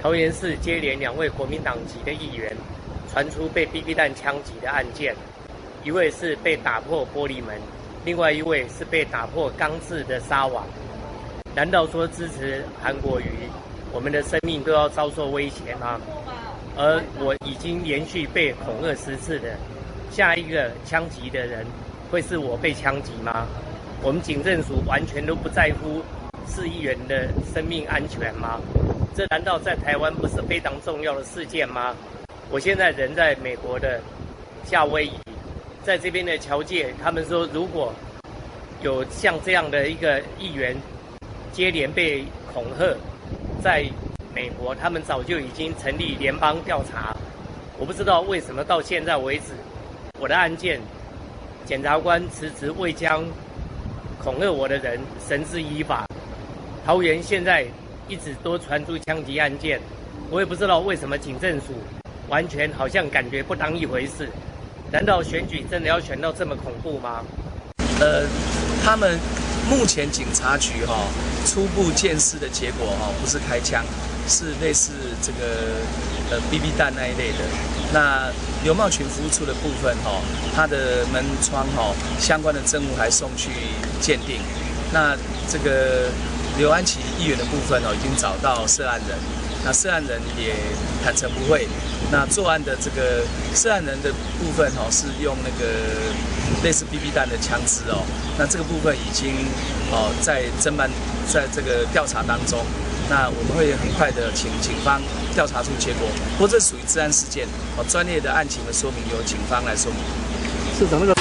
桃园市接连2位国民党籍的议员传出被 BB 弹枪击的案件，一位是被打破玻璃门，另外一位是被打破钢制的纱网。难道说支持韩国瑜，我们的生命都要遭受威胁吗？而我已经连续被恐吓10次的，下一个枪击的人会是我被枪击吗？我们警政署完全都不在乎市议员的生命安全吗？这难道在台湾不是非常重要的事件吗？我现在人在美国的夏威夷，在这边的侨界，他们说如果有像这样的一个议员接连被恐吓，在美国他们早就已经成立联邦调查。我不知道为什么到现在为止，我的案件检察官迟迟未将恐吓我的人绳之以法。桃园现在一直都传出枪击案件，我也不知道为什么警政署完全好像感觉不当一回事。难道选举真的要选到这么恐怖吗？他们目前警察局初步鉴识的结果不是开枪，是类似这个BB 弹那一类的。那刘茂群服务处的部分它的门窗相关的证物还送去鉴定。那这个刘安琪议员的部分已经找到涉案人，那涉案人也坦诚不讳。那作案的这个涉案人的部分是用那个类似 BB 弹的枪支那这个部分已经在这个调查当中。那我们会很快的请警方调查出结果。不过这属于治安事件专业的案情的说明由警方来说明。市长那个。